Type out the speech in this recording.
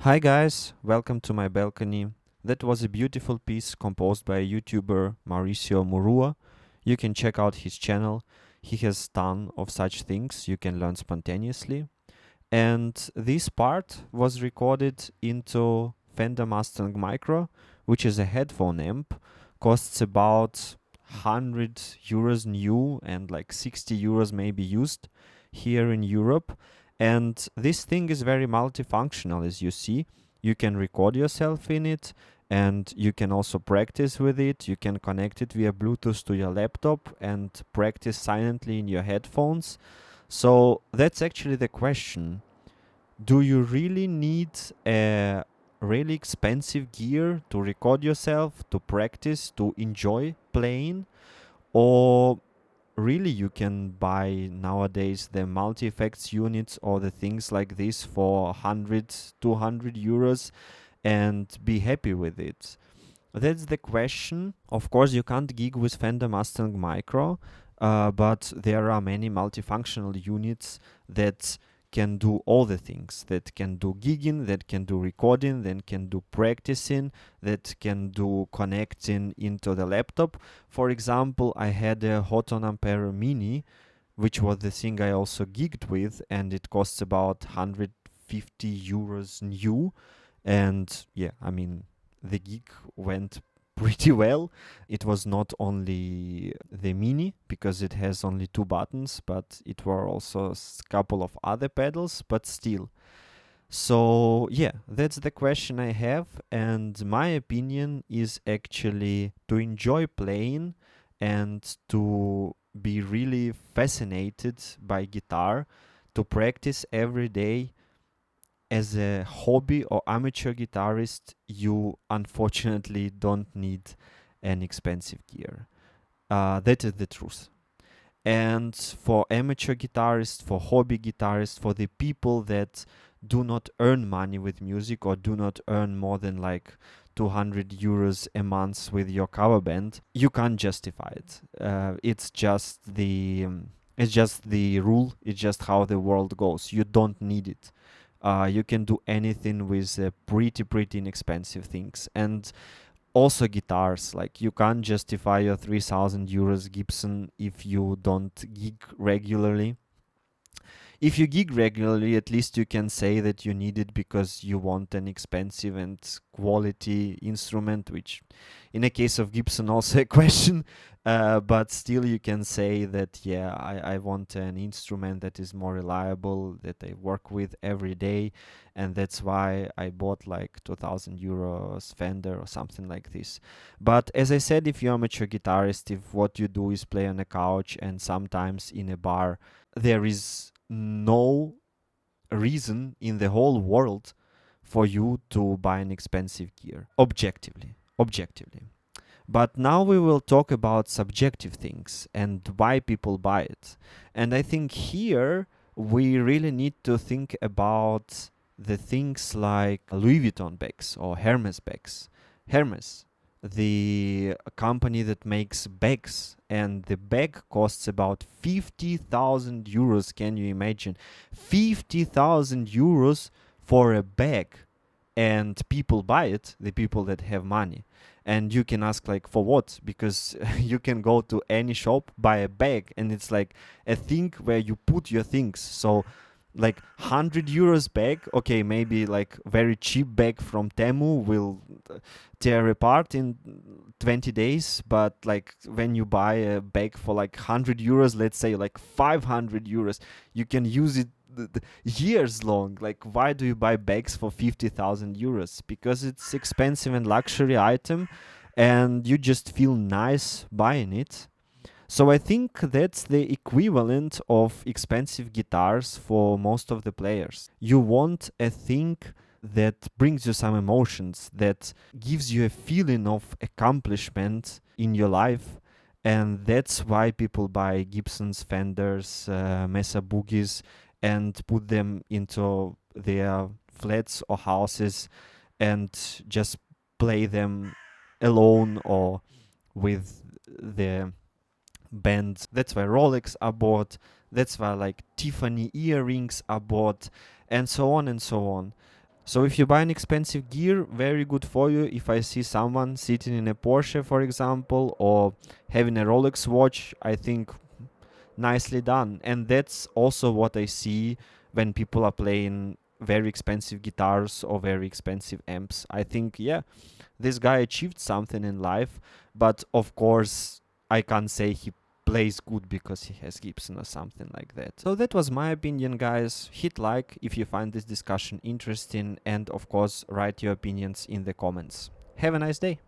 Hi guys, welcome to my balcony. That was a beautiful piece composed by YouTuber Mauricio Murua. You can check out his channel. He has ton of such things you can learn spontaneously. And this part was recorded into Fender Mustang Micro, which is a headphone amp. Costs about 100 euros new and like 60 euros maybe used here in Europe. And this thing is very multifunctional, as you see. You can record yourself in it, and you can also practice with it. You can connect it via Bluetooth to your laptop and practice silently in your headphones. So that's actually the question. Do you really need a really expensive gear to record yourself, to practice, to enjoy playing? Or really you can buy nowadays the multi-effects units or the things like this for 100, 200 euros and be happy with it? That's the question. Of course, you can't gig with Fender Mustang Micro, but there are many multifunctional units that can do all the things, that can do gigging, that can do recording, that can do practicing, that can do connecting into the laptop. For example, I had a Houghton Ampere Mini, which was the thing I also gigged with, and it costs about 150 euros new. And yeah, I mean, the gig went pretty well. It was not only the Mini, because it has only two buttons, but it were also a couple of other pedals, but still. So yeah, that's the question I have, and my opinion is actually to enjoy playing and to be really fascinated by guitar, to practice every day. As a hobby or amateur guitarist, you unfortunately don't need an expensive gear. That is the truth. And for amateur guitarists, for hobby guitarists, for the people that do not earn money with music or do not earn more than like 200 euros a month with your cover band, you can't justify it. It's just the rule. It's just how the world goes. You don't need it. You can do anything with pretty inexpensive things. And also guitars, like you can't justify your 3000 euros Gibson if you don't gig regularly. If you gig regularly, at least you can say that you need it because you want an expensive and quality instrument, which in a case of Gibson also a question. But still you can say that, yeah, I want an instrument that is more reliable, that I work with every day, and that's why I bought like 2000 euros Fender or something like this. But as I said, if you're a amateur guitarist, if what you do is play on a couch and sometimes in a bar, there is no reason in the whole world for you to buy an expensive gear, objectively. But now we will talk about subjective things and why people buy it. And I think here we really need to think about the things like Louis Vuitton bags or Hermes bags. Hermes, the company that makes bags, and the bag costs about 50,000 euros. Can you imagine? 50,000 euros for a bag, and people buy it, the people that have money. And you can ask, like, for what? Because you can go to any shop, buy a bag, and it's like a thing where you put your things. So like 100 euros bag, okay, maybe like very cheap bag from Temu will tear apart in 20 days, but like when you buy a bag for like 100 euros, let's say like 500 euros, you can use it years long. Like, why do you buy bags for 50,000 euros? Because it's expensive and luxury item, and you just feel nice buying it. So I think that's the equivalent of expensive guitars for most of the players. You want a thing that brings you some emotions, that gives you a feeling of accomplishment in your life. And that's why people buy Gibsons, Fenders, Mesa Boogies, and put them into their flats or houses and just play them alone or with the bands. That's why Rolex are bought. That's why like Tiffany earrings are bought, and so on and so on. So if you buy an expensive gear, very good for you. If I see someone sitting in a Porsche, for example, or having a Rolex watch, I think nicely done. And that's also what I see when people are playing very expensive guitars or very expensive amps. I think, yeah, this guy achieved something in life, but of course, I can't say he plays good because he has Gibson or something like that. So that was my opinion, guys. Hit like if you find this discussion interesting, and of course, write your opinions in the comments. Have a nice day.